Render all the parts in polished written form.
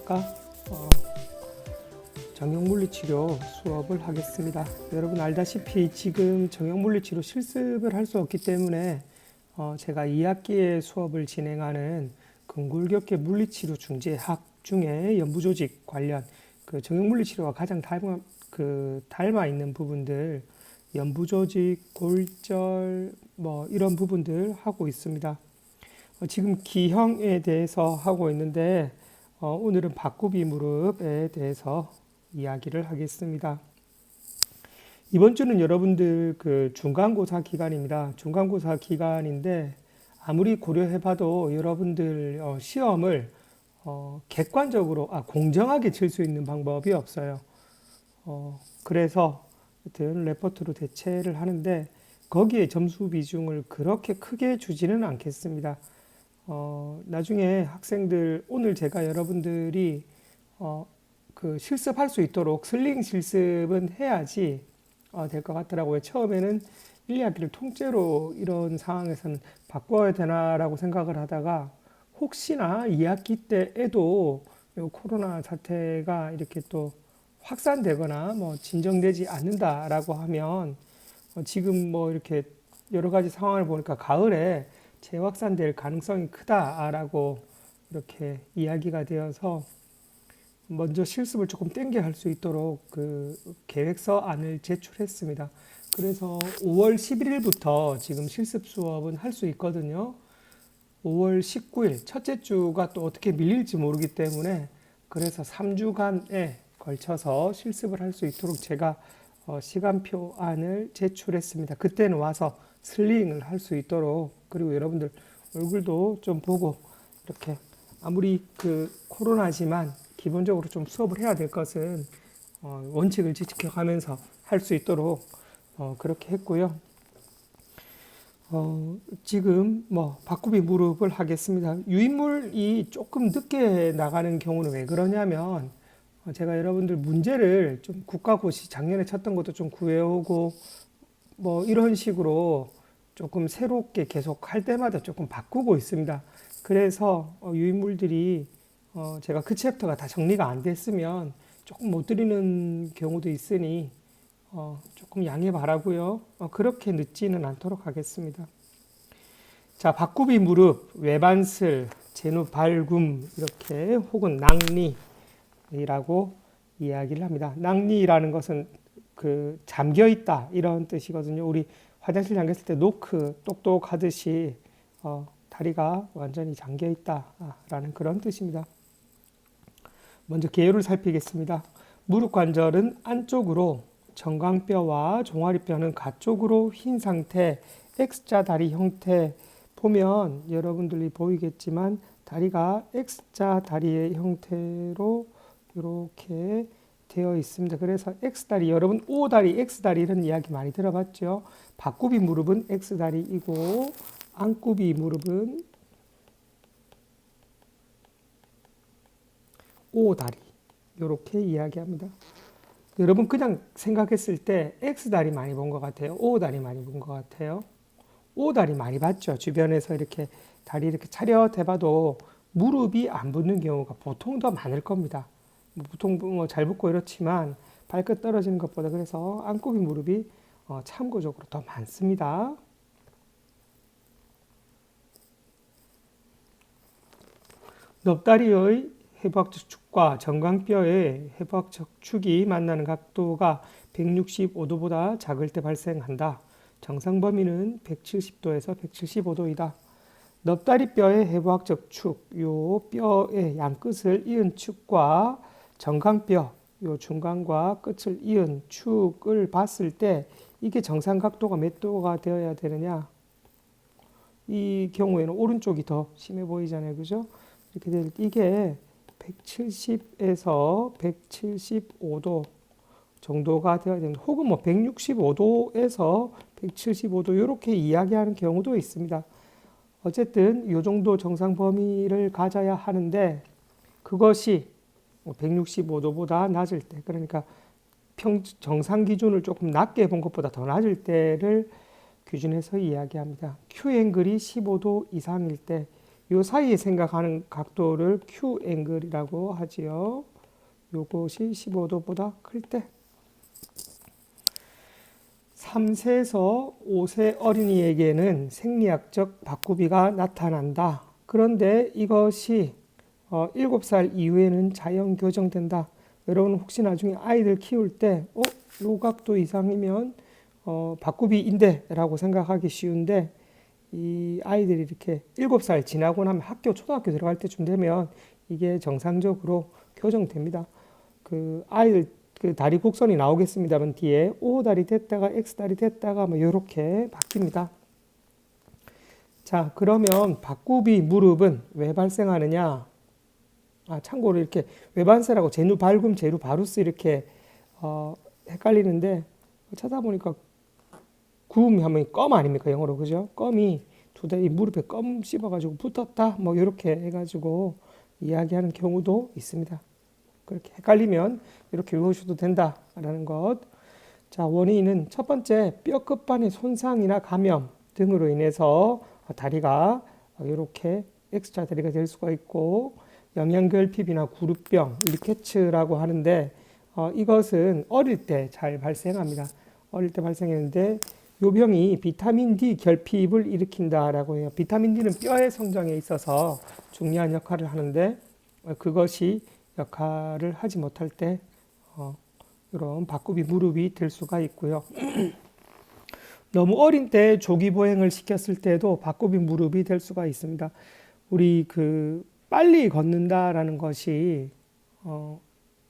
안녕하십니까. 정형물리치료 수업을 하겠습니다. 여러분 알다시피 지금 정형물리치료 실습을 할 수 없기 때문에 제가 2학기에 수업을 진행하는 근골격계 물리치료 중재학 중에 연부조직 관련 그 정형물리치료와 가장 닮아 있는 부분들, 연부조직, 골절 뭐 이런 부분들 하고 있습니다. 지금 기형에 대해서 하고 있는데 오늘은 바꾸비 무릎에 대해서 이야기를 하겠습니다. 이번 주는 여러분들 그 중간고사 기간입니다. 중간고사 기간인데 아무리 고려해봐도 여러분들 시험을 객관적으로 공정하게 칠 수 있는 방법이 없어요. 그래서 하여튼 레포트로 대체를 하는데 거기에 점수 비중을 그렇게 크게 주지는 않겠습니다. 나중에 학생들 오늘 제가 여러분들이 그 실습할 수 있도록 슬링 실습은 해야지 될 것 같더라고요. 처음에는 1, 2학기를 통째로 이런 상황에서는 바꿔야 되나라고 생각을 하다가 혹시나 2학기 때에도 요 코로나 사태가 이렇게 또 확산되거나 뭐 진정되지 않는다라고 하면 지금 뭐 이렇게 여러 가지 상황을 보니까 가을에 재확산될 가능성이 크다라고 이렇게 이야기가 되어서 먼저 실습을 조금 땡겨 할 수 있도록 그 계획서안을 제출했습니다. 그래서 5월 11일부터 지금 실습 수업은 할 수 있거든요. 5월 19일 첫째 주가 또 어떻게 밀릴지 모르기 때문에 그래서 3주간에 걸쳐서 실습을 할 수 있도록 제가 시간표안을 제출했습니다. 그때는 와서 슬링을 할 수 있도록, 그리고 여러분들 얼굴도 좀 보고 이렇게 아무리 그 코로나지만 기본적으로 좀 수업을 해야 될 것은 원칙을 지켜가면서 할 수 있도록 그렇게 했고요. 지금 뭐 바꾸비 무릎을 하겠습니다. 유인물이 조금 늦게 나가는 경우는 왜 그러냐면 제가 여러분들 문제를 좀 국가고시 작년에 쳤던 것도 좀 구해오고 뭐 이런 식으로 조금 새롭게 계속 할 때마다 조금 바꾸고 있습니다. 그래서 유인물들이 제가 그 챕터가 다 정리가 안 됐으면 조금 못 드리는 경우도 있으니 조금 양해 바라고요. 그렇게 늦지는 않도록 하겠습니다. 자, 바꾸비 무릎, 외반슬, 제누발굼 이렇게 혹은 낭리라고 이야기를 합니다. 낭리라는 것은 그 잠겨 있다 이런 뜻이거든요. 우리 화장실 잠겼을 때 노크 똑똑하듯이 다리가 완전히 잠겨 있다라는 그런 뜻입니다. 먼저 개요를 살피겠습니다. 무릎 관절은 안쪽으로, 정강뼈와 종아리뼈는 가쪽으로 휜 상태, X자 다리 형태 보면 여러분들이 보이겠지만 다리가 X자 다리의 형태로 이렇게 되어 있습니다. 그래서 X다리, 여러분 O다리, X다리 이런 이야기 많이 들어봤죠. 바꾸비 무릎은 X다리이고 안꾸비 무릎은 O다리 이렇게 이야기합니다. 여러분 그냥 생각했을 때 X다리 많이 본 것 같아요? O다리 많이 본 것 같아요? O다리 많이 봤죠. 주변에서 이렇게 다리 이렇게 차렷해봐도 무릎이 안 붙는 경우가 보통 더 많을 겁니다. 보통 뭐 잘 붙고 이렇지만 발끝 떨어지는 것보다 그래서 안꾸비 무릎이 참고적으로 더 많습니다. 넙다리의 해부학적 축과 정강뼈의 해부학적 축이 만나는 각도가 165도보다 작을 때 발생한다. 정상 범위는 170도에서 175도이다. 넙다리뼈의 해부학적 축, 요 뼈의 양끝을 이은 축과 정강뼈, 요 중간과 끝을 이은 축을 봤을 때 이게 정상 각도가 몇 도가 되어야 되느냐? 이 경우에는 오른쪽이 더 심해 보이잖아요, 그죠? 이렇게 될 때 이게 170에서 175도 정도가 되어야 됩니다. 혹은 뭐 165도에서 175도 이렇게 이야기하는 경우도 있습니다. 어쨌든 이 정도 정상 범위를 가져야 하는데 그것이 165도보다 낮을 때, 그러니까 정상 기준을 조금 낮게 본 것보다 더 낮을 때를 기준해서 이야기합니다. Q앵글이 15도 이상일 때 요 사이에 생각하는 각도를 Q 앵글이라고 하지요. 요것이 15도보다 클 때 3세에서 5세 어린이에게는 생리학적 바꾸비가 나타난다. 그런데 이것이 7살 이후에는 자연 교정된다. 여러분 혹시 나중에 아이들 키울 때 요 각도 이상이면 바꾸비인데 라고 생각하기 쉬운데, 이 아이들이 이렇게 7살 지나고 나면 학교 초등학교 들어갈 때쯤 되면 이게 정상적으로 교정됩니다. 그 아이들 그 다리 곡선이 나오겠습니다만 뒤에 O 다리 됐다가 X 다리 됐다가 뭐 이렇게 바뀝니다. 자, 그러면 바꾸비 무릎은 왜 발생하느냐? 참고로 이렇게 외반세라고 제누 발굼 제누 바루스 이렇게 헷갈리는데, 찾아보니까 구음 하면 껌 아닙니까? 영어로. 그죠? 껌이 두 다리 무릎에 껌 씹어가지고 붙었다 뭐 이렇게 해가지고 이야기하는 경우도 있습니다. 그렇게 헷갈리면 이렇게 외우셔도 된다라는 것. 자, 원인은 첫 번째 뼈 끝반의 손상이나 감염 등으로 인해서 다리가 이렇게 X자 다리가 될 수가 있고, 영양결핍이나 구루병, 리케츠라고 하는데 이것은 어릴 때 잘 발생합니다. 어릴 때 발생했는데 이 병이 비타민 D 결핍을 일으킨다라고 해요. 비타민 D는 뼈의 성장에 있어서 중요한 역할을 하는데 그것이 역할을 하지 못할 때 이런 바꾸비 무릎이 될 수가 있고요. 너무 어린 때 조기 보행을 시켰을 때도 바꾸비 무릎이 될 수가 있습니다. 우리 빨리 걷는다라는 것이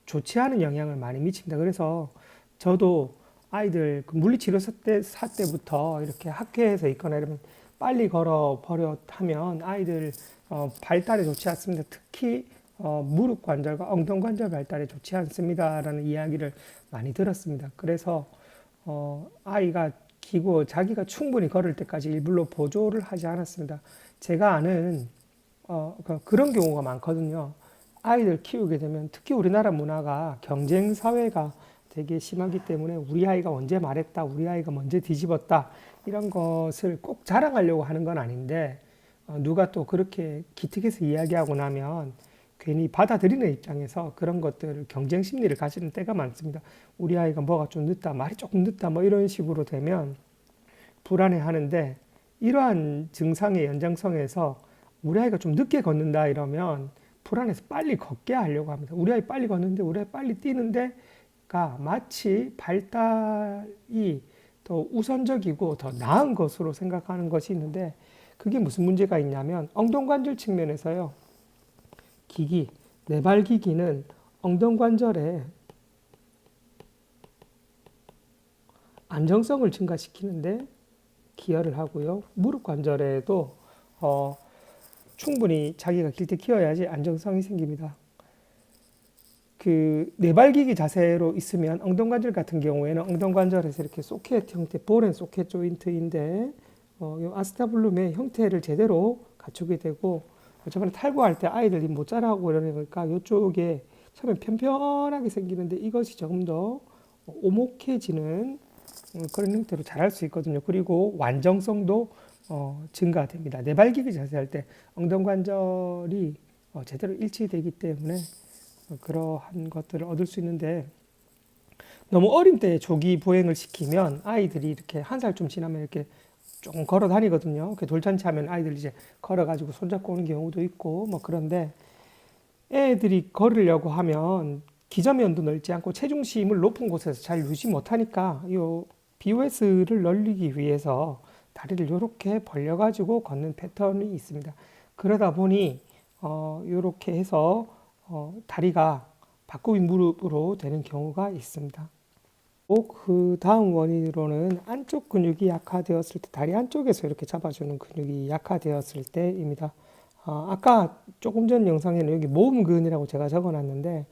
좋지 않은 영향을 많이 미칩니다. 그래서 저도 아이들 물리치료사 때부터 이렇게 학회에서 있거나 이러면 빨리 걸어 버릇하면 아이들 발달에 좋지 않습니다. 특히 무릎 관절과 엉덩 관절 발달에 좋지 않습니다라는 이야기를 많이 들었습니다. 그래서 아이가 기고 자기가 충분히 걸을 때까지 일부러 보조를 하지 않았습니다. 제가 아는 그런 경우가 많거든요. 아이들 키우게 되면 특히 우리나라 문화가 경쟁 사회가 되게 심하기 때문에 우리 아이가 언제 말했다, 우리 아이가 먼저 뒤집었다 이런 것을 꼭 자랑하려고 하는 건 아닌데 누가 또 그렇게 기특해서 이야기하고 나면 괜히 받아들이는 입장에서 그런 것들을 경쟁 심리를 가지는 때가 많습니다. 우리 아이가 뭐가 좀 늦다, 말이 조금 늦다 뭐 이런 식으로 되면 불안해하는데, 이러한 증상의 연장성에서 우리 아이가 좀 늦게 걷는다 이러면 불안해서 빨리 걷게 하려고 합니다. 우리 아이 빨리 걷는데, 우리 아이 빨리 뛰는데가 마치 발달이 더 우선적이고 더 나은 것으로 생각하는 것이 있는데, 그게 무슨 문제가 있냐면 엉덩관절 측면에서요. 기기, 내발기기는 엉덩관절에 안정성을 증가시키는데 기여를 하고요. 무릎 관절에도 충분히 자기가 길 때 키워야지 안정성이 생깁니다. 내발기기 자세로 있으면 엉덩관절 같은 경우에는 엉덩관절에서 이렇게 소켓 형태, 볼앤 소켓 조인트인데 요 아스타블룸의 형태를 제대로 갖추게 되고, 저번에 탈구할 때 아이들이 못 자라고 이러니까 이쪽에 처음에 편편하게 생기는데 이것이 조금 더 오목해지는 그런 형태로 자랄 수 있거든요. 그리고 완정성도 증가됩니다. 내발기기 자세할 때 엉덩관절이 제대로 일치되기 때문에 그러한 것들을 얻을 수 있는데, 너무 어린 때 조기 보행을 시키면 아이들이 이렇게 한 살쯤 지나면 이렇게 조금 걸어 다니거든요. 돌잔치 하면 아이들 이제 걸어가지고 손잡고 오는 경우도 있고 뭐 그런데, 애들이 걸으려고 하면 기저면도 넓지 않고 체중심을 높은 곳에서 잘 유지 못하니까 이 BOS를 늘리기 위해서 다리를 이렇게 벌려가지고 걷는 패턴이 있습니다. 그러다 보니 이렇게 해서 다리가 바꾸비 무릎으로 되는 경우가 있습니다. 그 다음 원인으로는 안쪽 근육이 약화되었을 때, 다리 안쪽에서 이렇게 잡아주는 근육이 약화되었을 때입니다. 아까 조금 전 영상에는 여기 모음근이라고 제가 적어놨는데,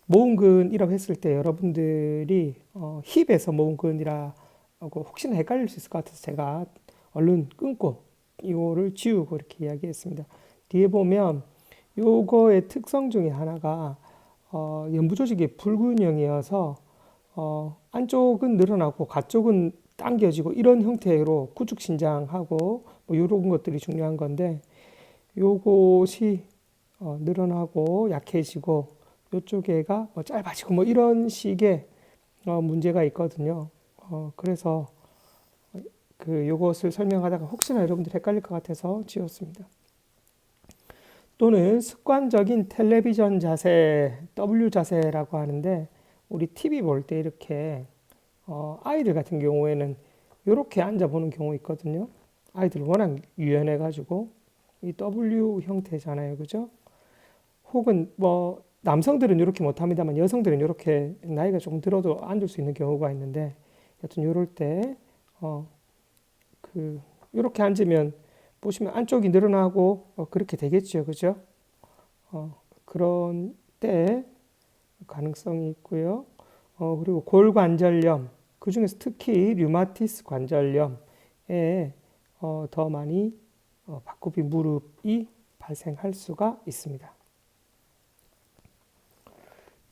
모음근이라고 했을 때 여러분들이 힙에서 모음근이라고 혹시나 헷갈릴 수 있을 것 같아서 제가 얼른 끊고 이거를 지우고 이렇게 이야기했습니다. 뒤에 보면 요거의 특성 중에 하나가 연부조직이 불균형이어서 안쪽은 늘어나고 가쪽은 당겨지고 이런 형태로 구축신장하고 뭐 이런 것들이 중요한 건데, 요것이 늘어나고 약해지고 요쪽에가 짧아지고 뭐 이런 식의 문제가 있거든요. 그래서 요것을 설명하다가 혹시나 여러분들 헷갈릴 것 같아서 지웠습니다. 또는 습관적인 텔레비전 자세, W 자세라고 하는데 우리 TV 볼 때 이렇게 아이들 같은 경우에는 이렇게 앉아보는 경우 있거든요. 아이들 워낙 유연해가지고 이 W 형태잖아요, 그죠? 혹은 뭐 남성들은 이렇게 못합니다만 여성들은 이렇게 나이가 조금 들어도 앉을 수 있는 경우가 있는데 여튼 이럴 때 이렇게 앉으면 보시면 안쪽이 늘어나고 그렇게 되겠죠, 그죠? 그런 때 가능성이 있고요. 그리고 골관절염, 그 중에서 특히 류마티스 관절염에 더 많이 바꾸비 무릎이 발생할 수가 있습니다.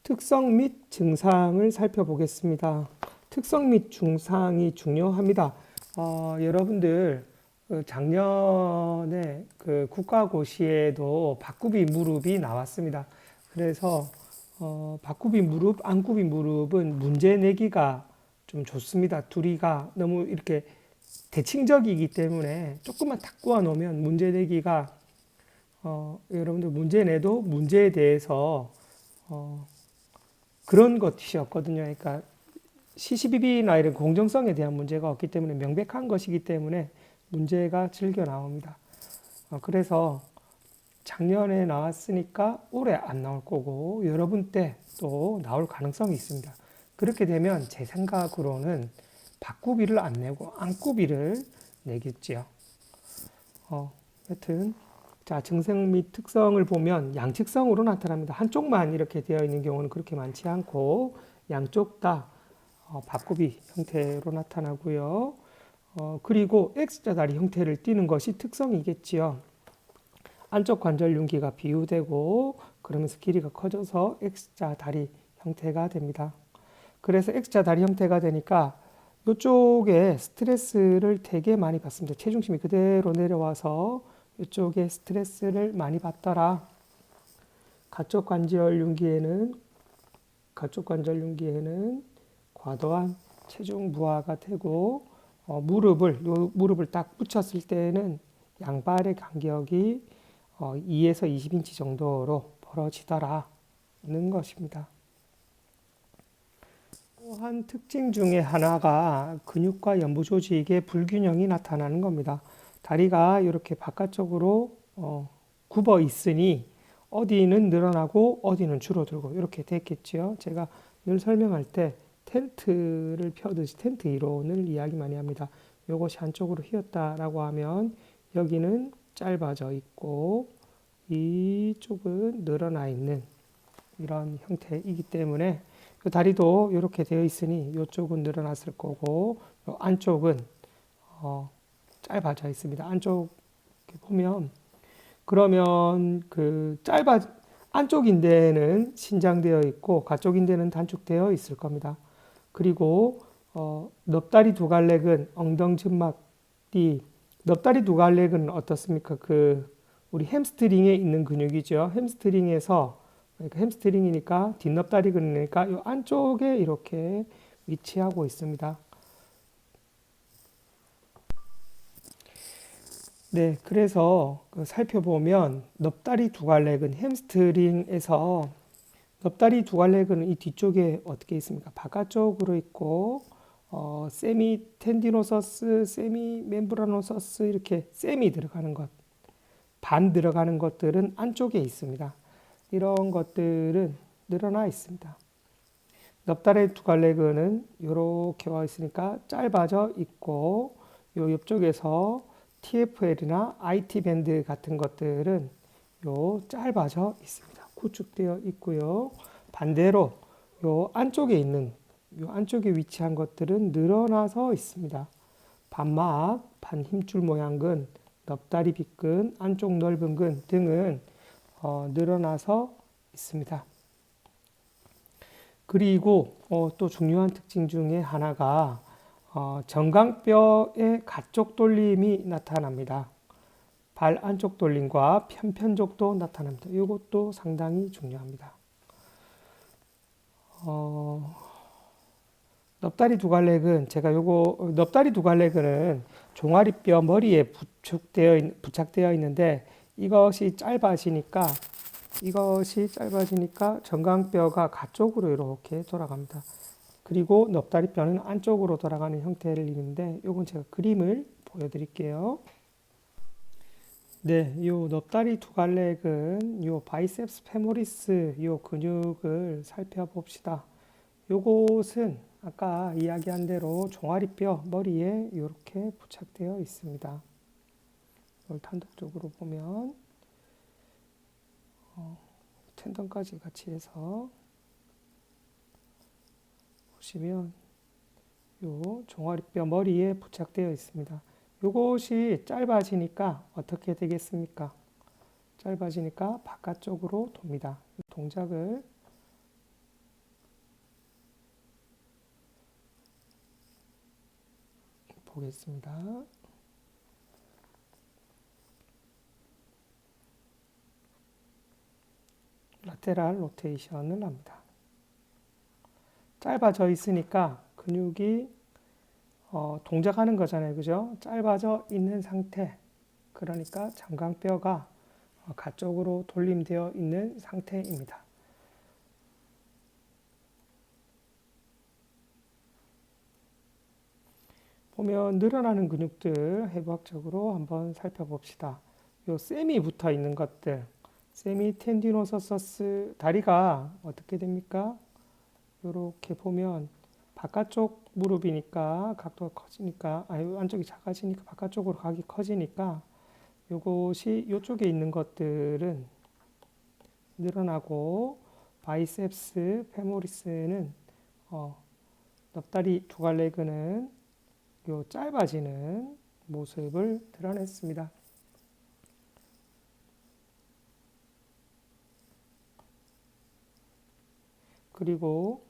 특성 및 증상을 살펴보겠습니다. 특성 및 증상이 중요합니다. 여러분들 작년에 국가고시에도 바꾸비 무릎이 나왔습니다. 그래서 바꾸비 무릎, 안꾸비 무릎은 문제 내기가 좀 좋습니다. 둘이가 너무 이렇게 대칭적이기 때문에 조금만 탁 꼬아 놓으면 문제 내기가 여러분들 문제 내도 문제에 대해서 그런 것이었거든요. 그러니까 시시비비나 이런 공정성에 대한 문제가 없기 때문에 명백한 것이기 때문에 문제가 즐겨 나옵니다. 그래서 작년에 나왔으니까 올해 안 나올 거고 여러분 때 또 나올 가능성이 있습니다. 그렇게 되면 제 생각으로는 바꾸비를 안 내고 안꾸비를 내겠지요. 여튼 자, 증상 및 특성을 보면 양측성으로 나타납니다. 한쪽만 이렇게 되어 있는 경우는 그렇게 많지 않고 양쪽 다 바꾸비 형태로 나타나고요. 그리고 X자 다리 형태를 띠는 것이 특성이겠지요. 안쪽 관절 융기가 비유되고 그러면서 길이가 커져서 X자 다리 형태가 됩니다. 그래서 X자 다리 형태가 되니까 이쪽에 스트레스를 되게 많이 받습니다. 체중심이 그대로 내려와서 이쪽에 스트레스를 많이 받더라. 가쪽 관절 융기에는 과도한 체중 부하가 되고 무릎을 딱 붙였을 때는 양발의 간격이 2에서 20인치 정도로 벌어지더라는 것입니다. 또한 특징 중에 하나가 근육과 연부 조직의 불균형이 나타나는 겁니다. 다리가 이렇게 바깥쪽으로 굽어 있으니 어디는 늘어나고 어디는 줄어들고 이렇게 됐겠지요. 제가 늘 설명할 때 텐트를 펴듯이 텐트 이론을 이야기 많이 합니다. 이것이 한쪽으로 휘었다라고 하면 여기는 짧아져 있고 이쪽은 늘어나 있는 이런 형태이기 때문에 이 다리도 이렇게 되어 있으니 이쪽은 늘어났을 거고 이 안쪽은 짧아져 있습니다. 안쪽 보면 그러면 안쪽 인대는 신장되어 있고 가쪽 인대는 단축되어 있을 겁니다. 그리고 넙다리 두갈래근 엉덩증막뒤 넙다리 두갈래근은 어떻습니까? 우리 햄스트링에 있는 근육이죠. 그러니까 햄스트링이니까 뒷넙다리 근이니까 이 안쪽에 이렇게 위치하고 있습니다. 네, 그래서 살펴보면 넙다리 두갈래근 햄스트링에서 넙다리 두갈래근은 이 뒤쪽에 어떻게 있습니까? 바깥쪽으로 있고 세미 텐디노서스, 세미 멤브라노서스 이렇게 세미 들어가는 것, 반 들어가는 것들은 안쪽에 있습니다. 이런 것들은 늘어나 있습니다. 넙다리 두갈래근은 이렇게 와 있으니까 짧아져 있고 요 옆쪽에서 TFL이나 IT 밴드 같은 것들은 요 짧아져 있습니다. 구축되어 있고요. 반대로 요 안쪽에 위치한 것들은 늘어나서 있습니다. 반막, 반힘줄 모양근, 넙다리 빗근, 안쪽 넓은 근 등은 늘어나서 있습니다. 그리고 또 중요한 특징 중에 하나가 정강뼈의 가쪽 돌림이 나타납니다. 발 안쪽 돌림과 편편족도 나타납니다. 이것도 상당히 중요합니다. 넙다리 두갈래근 제가 요거 넙다리 두갈래근은 종아리뼈 머리에 부착되어 있는데 이것이 짧아지니까 정강뼈가 가쪽으로 이렇게 돌아갑니다. 그리고 넙다리뼈는 안쪽으로 돌아가는 형태를 이루는데 요건 제가 그림을 보여드릴게요. 네, 요 넙다리 두갈래근, 요 바이셉스 페모리스 요 근육을 살펴봅시다. 요것은 아까 이야기한 대로 종아리뼈 머리에 이렇게 부착되어 있습니다. 이걸 단독적으로 보면 텐던까지 같이 해서 보시면 요 종아리뼈 머리에 부착되어 있습니다. 요것이 짧아지니까 어떻게 되겠습니까? 짧아지니까 바깥쪽으로 돕니다. 동작을 보겠습니다. 라테랄 로테이션을 합니다. 짧아져 있으니까 근육이 동작하는 거잖아요. 그죠? 짧아져 있는 상태. 그러니까 정강뼈가 가쪽으로 돌림되어 있는 상태입니다. 보면 늘어나는 근육들 해부학적으로 한번 살펴봅시다. 요 셈이 붙어 있는 것들, 세미 텐디노서서스 다리가 어떻게 됩니까? 이렇게 보면 바깥쪽 무릎이니까 각도가 커지니까 안쪽이 작아지니까 바깥쪽으로 각이 커지니까 요것이 요쪽에 있는 것들은 늘어나고 바이셉스 페모리스는 넙다리 두갈래근은 요 짧아지는 모습을 드러냈습니다. 그리고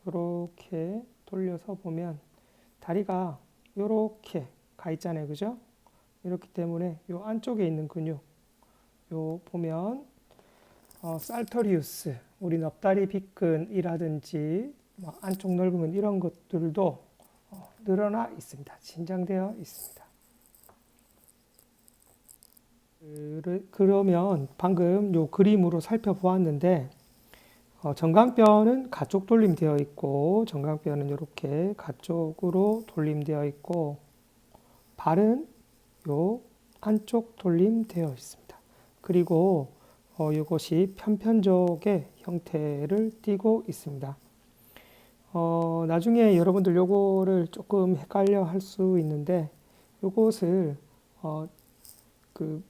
이렇게 돌려서 보면 다리가 이렇게 가 있잖아요. 그죠? 이렇기 때문에 이 안쪽에 있는 근육 요 보면 살터리우스 우리 넙다리 빗근이라든지 안쪽 넓은 근 이런 것들도 늘어나 있습니다. 진장되어 있습니다. 그러면 방금 요 그림으로 살펴보았는데 정강뼈는 가쪽 돌림되어 있고 정강뼈는 이렇게 가쪽으로 돌림되어 있고 발은 요 안쪽 돌림되어 있습니다. 그리고 이것이 편편족의 형태를 띠고 있습니다. 나중에 여러분들 요거를 조금 헷갈려 할 수 있는데 요것을 그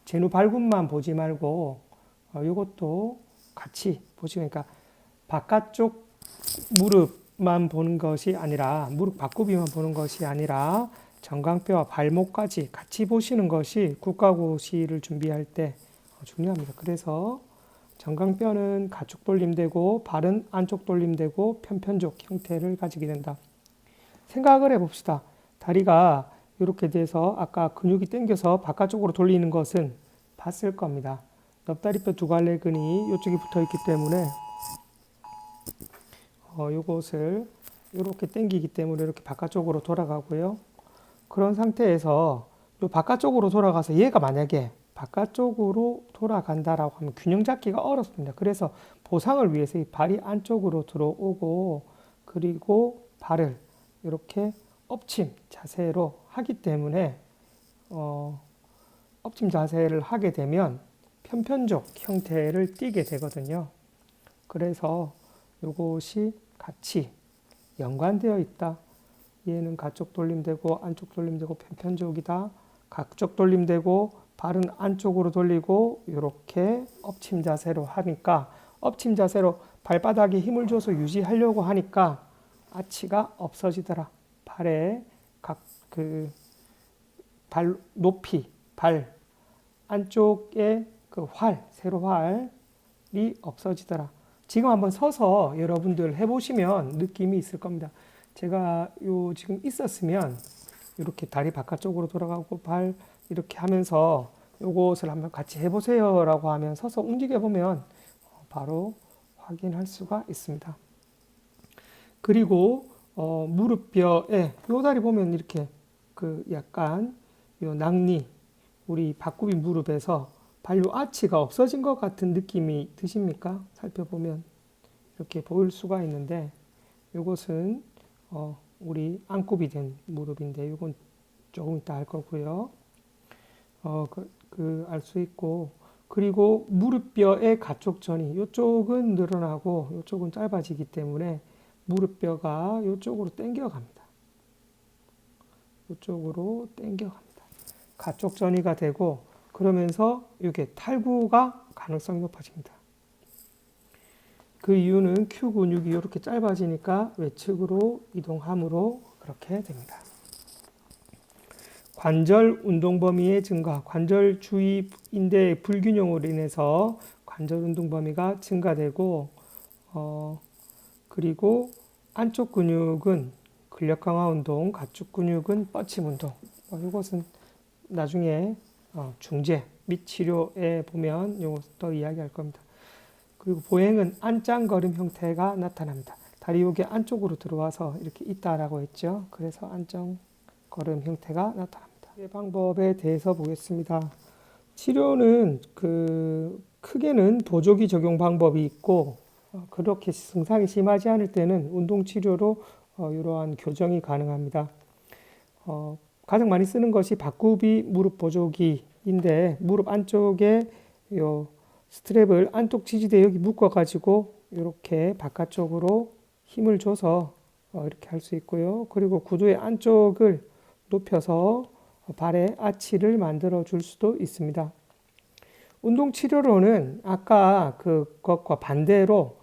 제누 발굽만 보지 말고 요것도 같이 보시면 그러니까 바깥쪽 무릎만 보는 것이 아니라 무릎 바꾸비만 보는 것이 아니라 정강뼈와 발목까지 같이 보시는 것이 국가고시를 준비할 때 중요합니다. 그래서 정강뼈는 가축 돌림되고 발은 안쪽 돌림되고 편편족 형태를 가지게 된다. 생각을 해봅시다. 다리가 이렇게 돼서 아까 근육이 당겨서 바깥쪽으로 돌리는 것은 봤을 겁니다. 넙다리뼈 두갈래근이 이쪽에 붙어 있기 때문에 이것을 이렇게 당기기 때문에 이렇게 바깥쪽으로 돌아가고요. 그런 상태에서 요 바깥쪽으로 돌아가서 얘가 만약에 바깥쪽으로 돌아간다라고 하면 균형 잡기가 어렵습니다. 그래서 보상을 위해서 이 발이 안쪽으로 들어오고 그리고 발을 이렇게 엎침 자세로 하기 때문에 엎침 자세를 하게 되면 편편족 형태를 띠게 되거든요. 그래서 이것이 같이 연관되어 있다. 얘는 가쪽 돌림되고 안쪽 돌림되고 편편족이다. 가쪽 돌림되고 발은 안쪽으로 돌리고 이렇게 엎침 자세로 하니까 엎침 자세로 발바닥에 힘을 줘서 유지하려고 하니까 아치가 없어지더라. 발의 발 높이, 발 안쪽에 그 세로 활이 없어지더라. 지금 한번 서서 여러분들 해보시면 느낌이 있을 겁니다. 제가 요 지금 있었으면 이렇게 다리 바깥쪽으로 돌아가고 발 이렇게 하면서 요것을 한번 같이 해보세요 라고 하면 서서 움직여 보면 바로 확인할 수가 있습니다. 그리고 무릎뼈에 요 다리 보면 이렇게 그 약간 요 낙리 우리 박구비 무릎에서 발요 아치가 없어진 것 같은 느낌이 드십니까? 살펴보면 이렇게 보일 수가 있는데 요것은 우리 안굽이 된 무릎인데 요건 조금 이따 알 거고요. 알 수 있고 그리고 무릎뼈의 가축전이 이쪽은 늘어나고 이쪽은 짧아지기 때문에 무릎뼈가 이쪽으로 당겨 갑니다. 이쪽으로 당겨 갑니다. 가축전이가 되고 그러면서 이게 탈구가 가능성이 높아집니다. 그 이유는 Q 근육이 이렇게 짧아지니까 외측으로 이동함으로 그렇게 됩니다. 관절 운동 범위의 증가, 관절 주위 인대의 불균형으로 인해서 관절 운동 범위가 증가되고, 그리고 안쪽 근육은 근력 강화 운동, 가축 근육은 뻗침 운동. 이것은 나중에 중재 및 치료에 보면 이것도 이야기할 겁니다. 그리고 보행은 안짱걸음 형태가 나타납니다. 다리 여기 안쪽으로 들어와서 이렇게 있다라고 했죠. 그래서 안짱걸음 형태가 나타납니다. 방법에 대해서 보겠습니다. 치료는 크게는 보조기 적용 방법이 있고 그렇게 증상이 심하지 않을 때는 운동 치료로 이러한 교정이 가능합니다. 가장 많이 쓰는 것이 박구비 무릎 보조기인데 무릎 안쪽에 요 스트랩을 안쪽 지지대 여기 묶어 가지고 이렇게 바깥쪽으로 힘을 줘서 이렇게 할 수 있고요. 그리고 구두의 안쪽을 높여서 발의 아치를 만들어 줄 수도 있습니다. 운동 치료로는 아까 그것과 반대로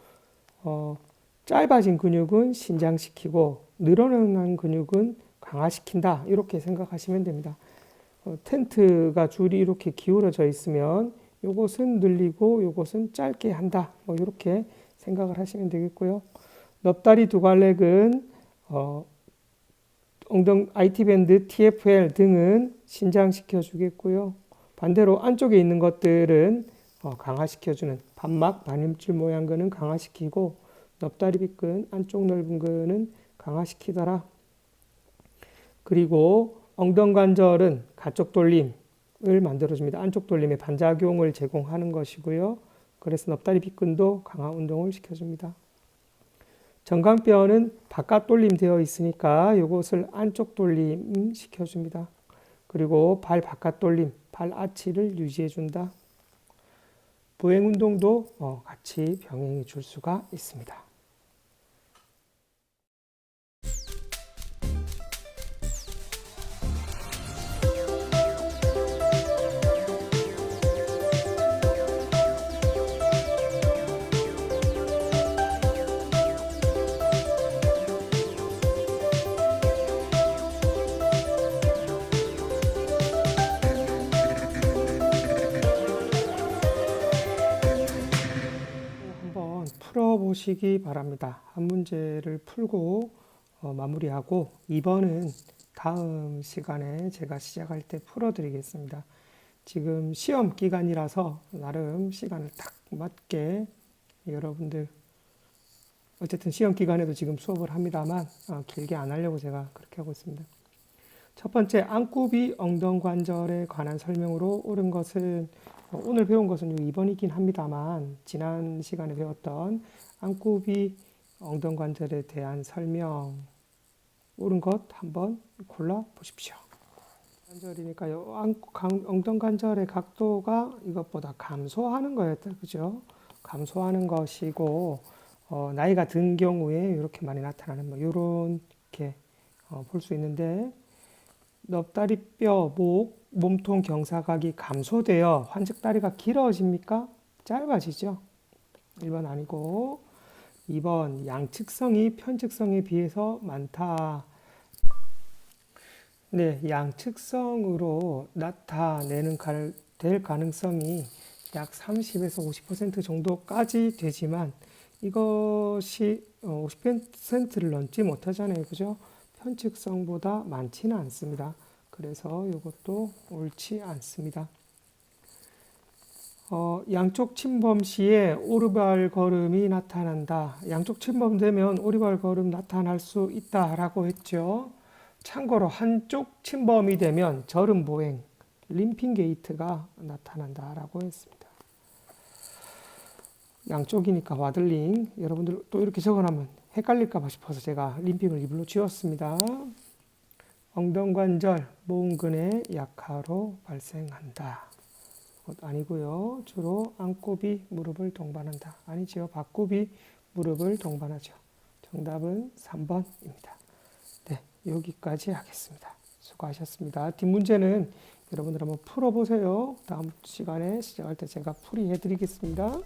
짧아진 근육은 신장시키고 늘어난 근육은 강화시킨다. 이렇게 생각하시면 됩니다. 텐트가 줄이 이렇게 기울어져 있으면 요것은 늘리고 요것은 짧게 한다. 이렇게 생각을 하시면 되겠고요. 넙다리 두갈래근 IT밴드, TFL 등은 신장시켜 주겠고요. 반대로 안쪽에 있는 것들은 강화시켜주는 반막, 반임줄 모양근은 강화시키고 넙다리 빗근, 안쪽 넓은 근은 강화시키더라. 그리고 엉덩관절은 가쪽 돌림을 만들어줍니다. 안쪽 돌림에 반작용을 제공하는 것이고요. 그래서 넙다리 빗근도 강화 운동을 시켜줍니다. 정강뼈는 바깥 돌림 되어 있으니까 이것을 안쪽 돌림 시켜줍니다. 그리고 발 바깥 돌림, 발 아치를 유지해 준다. 보행 운동도 같이 병행해 줄 수가 있습니다. 한번 풀어보시기 바랍니다. 한 문제를 풀고 마무리하고 2번은 다음 시간에 제가 시작할 때 풀어드리겠습니다. 지금 시험 기간이라서 나름 시간을 딱 맞게 여러분들 어쨌든 시험 기간에도 지금 수업을 합니다만 길게 안 하려고 제가 그렇게 하고 있습니다. 첫 번째 안굽이 엉덩관절에 관한 설명으로 옳은 것은 오늘 배운 것은 2번이긴 합니다만 지난 시간에 배웠던 안굽이 엉덩관절에 대한 설명 옳은 것 한번 골라 보십시오. 관절이니까 엉덩관절의 각도가 이것보다 감소하는 거였다. 그죠? 감소하는 것이고 나이가 든 경우에 이렇게 많이 나타나는 이렇게 볼 수 있는데 넙다리뼈, 목, 몸통 경사각이 감소되어 환측다리가 길어집니까? 짧아지죠. 1번 아니고 2번 양측성이 편측성에 비해서 많다. 네, 양측성으로 나타내는 될 가능성이 약 30에서 50% 정도까지 되지만 이것이 50%를 넘지 못하잖아요. 그죠? 편측성보다 많지는 않습니다. 그래서 이것도 옳지 않습니다. 양쪽 침범 시에 오르발 걸음이 나타난다. 양쪽 침범되면 오르발 걸음 나타날 수 있다라고 했죠. 참고로 한쪽 침범이 되면 절음 보행, 림핑 게이트가 나타난다라고 했습니다. 양쪽이니까 와들링. 여러분들 또 이렇게 적어놓으면 헷갈릴까봐 싶어서 제가 림핑을 이불로 지웠습니다. 엉덩관절, 모음근의 약화로 발생한다. 아니고요. 주로 안굽이 무릎을 동반한다. 아니지요. 박굽이 무릎을 동반하죠. 정답은 3번입니다. 네, 여기까지 하겠습니다. 수고하셨습니다. 뒷문제는 여러분들 한번 풀어보세요. 다음 시간에 시작할 때 제가 풀이해 드리겠습니다.